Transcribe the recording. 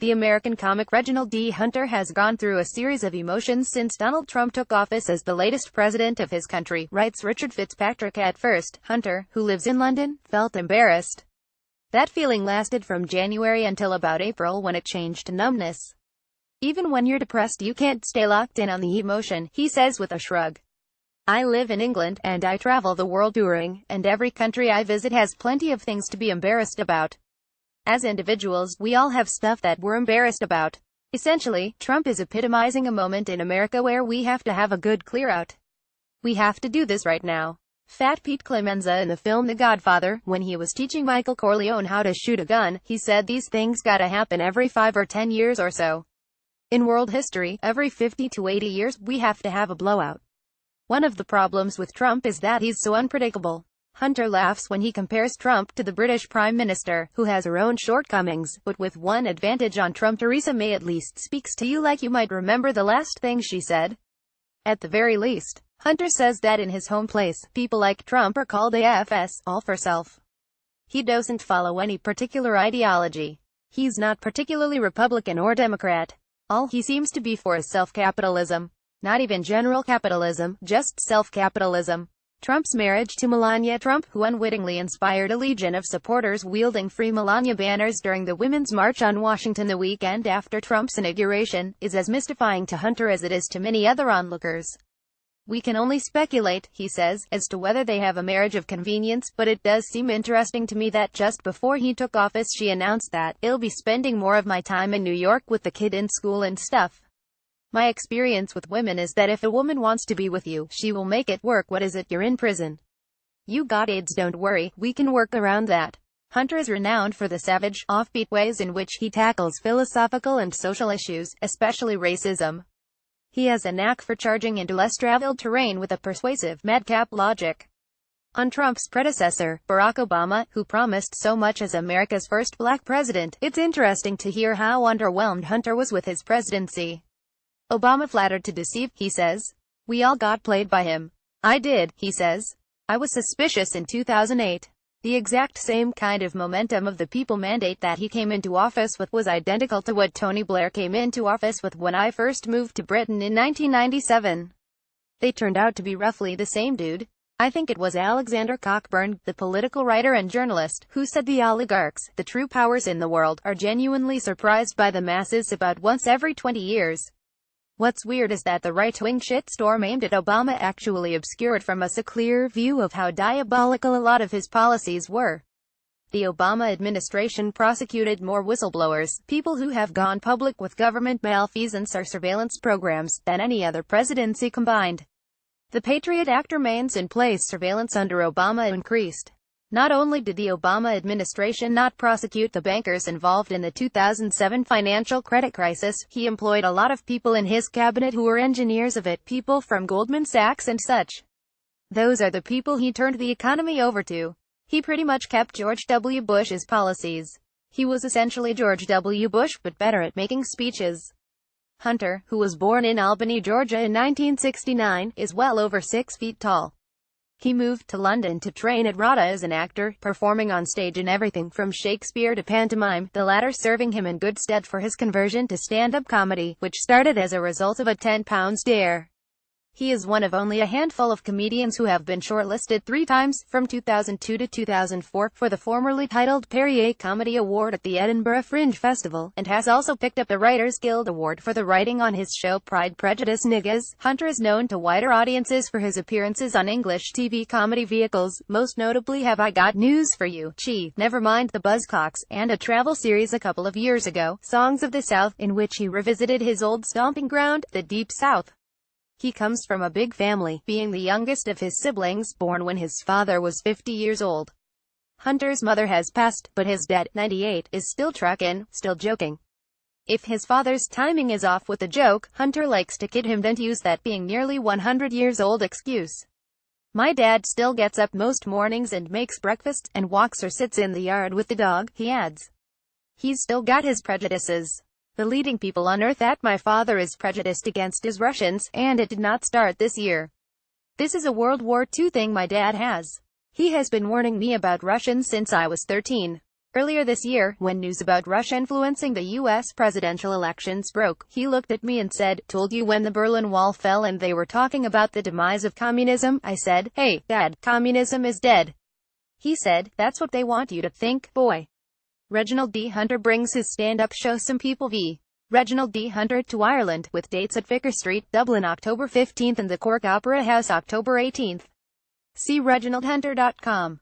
The American comic Reginald D Hunter has gone through a series of emotions since Donald Trump took office as the latest president of his country, writes Richard Fitzpatrick. At first, Hunter, who lives in London, felt embarrassed. That feeling lasted from January until about April, when it changed to numbness. Even when you're depressed, you can't stay locked in on the emotion, he says with a shrug. I live in England, and I travel the world touring, and every country I visit has plenty of things to be embarrassed about. As individuals, we all have stuff that we're embarrassed about. Essentially, Trump is epitomizing a moment in America where we have to have a good clear-out. We have to do this right now. Fat Pete Clemenza in the film The Godfather, when he was teaching Michael Corleone how to shoot a gun, he said these things gotta happen every 5 or 10 years or so. In world history, every 50 to 80 years, we have to have a blowout. One of the problems with Trump is that he's so unpredictable. Hunter laughs when he compares Trump to the British Prime Minister, who has her own shortcomings, but with one advantage on Trump: Theresa May at least speaks to you like you might remember the last thing she said. At the very least. Hunter says that in his home place, people like Trump are called AFS, all for self. He doesn't follow any particular ideology. He's not particularly Republican or Democrat. All he seems to be for is self-capitalism. Not even general capitalism, just self-capitalism. Trump's marriage to Melania Trump, who unwittingly inspired a legion of supporters wielding Free Melania banners during the Women's March on Washington the weekend after Trump's inauguration, is as mystifying to Hunter as it is to many other onlookers. We can only speculate, he says, as to whether they have a marriage of convenience, but it does seem interesting to me that just before he took office she announced that, "I'll be spending more of my time in New York with the kid in school and stuff. My experience with women is that if a woman wants to be with you, she will make it work. What is it? You're in prison. You got AIDS, don't worry, we can work around that." Hunter is renowned for the savage, offbeat ways in which he tackles philosophical and social issues, especially racism. He has a knack for charging into less traveled terrain with a persuasive, madcap logic. On Trump's predecessor, Barack Obama, who promised so much as America's first black president, it's interesting to hear how underwhelmed Hunter was with his presidency. Obama flattered to deceive, he says. We all got played by him. I did, he says. I was suspicious in 2008. The exact same kind of momentum of the people mandate that he came into office with was identical to what Tony Blair came into office with when I first moved to Britain in 1997. They turned out to be roughly the same dude. I think it was Alexander Cockburn, the political writer and journalist, who said the oligarchs, the true powers in the world, are genuinely surprised by the masses about once every 20 years. What's weird is that the right-wing shitstorm aimed at Obama actually obscured from us a clear view of how diabolical a lot of his policies were. The Obama administration prosecuted more whistleblowers, people who have gone public with government malfeasance or surveillance programs, than any other presidency combined. The Patriot Act remains in place. Surveillance under Obama increased. Not only did the Obama administration not prosecute the bankers involved in the 2007 financial credit crisis, he employed a lot of people in his cabinet who were engineers of it, people from Goldman Sachs and such. Those are the people he turned the economy over to. He pretty much kept George W. Bush's policies. He was essentially George W. Bush, but better at making speeches. Hunter, who was born in Albany, Georgia in 1969, is well over 6 feet tall. He moved to London to train at RADA as an actor, performing on stage in everything from Shakespeare to pantomime, the latter serving him in good stead for his conversion to stand-up comedy, which started as a result of a 10-pound dare. He is one of only a handful of comedians who have been shortlisted 3 times, from 2002 to 2004, for the formerly titled Perrier Comedy Award at the Edinburgh Fringe Festival, and has also picked up the Writers Guild Award for the writing on his show Pride, Prejudice, Niggas. Hunter is known to wider audiences for his appearances on English TV comedy vehicles, most notably Have I Got News for You, Chi, Never Mind the Buzzcocks, and a travel series a couple of years ago, Songs of the South, in which he revisited his old stomping ground, the Deep South. He comes from a big family, being the youngest of his siblings, born when his father was 50 years old. Hunter's mother has passed, but his dad, 98, is still truckin', still joking. If his father's timing is off with a joke, Hunter likes to kid him, don't use that being nearly 100 years old excuse. My dad still gets up most mornings and makes breakfast, and walks or sits in the yard with the dog, he adds. He's still got his prejudices. The leading people on earth at my father is prejudiced against is Russians, and it did not start this year. This is a World War II thing my dad has. He has been warning me about Russians since I was 13. Earlier this year, when news about Russia influencing the U.S. presidential elections broke, he looked at me and said, "Told you when the Berlin Wall fell and they were talking about the demise of communism?" I said, "Hey, Dad, communism is dead." He said, "That's what they want you to think, boy." Reginald D. Hunter brings his stand-up show Some People v. Reginald D. Hunter to Ireland, with dates at Vicar Street, Dublin October 15th and the Cork Opera House October 18th. See reginaldhunter.com.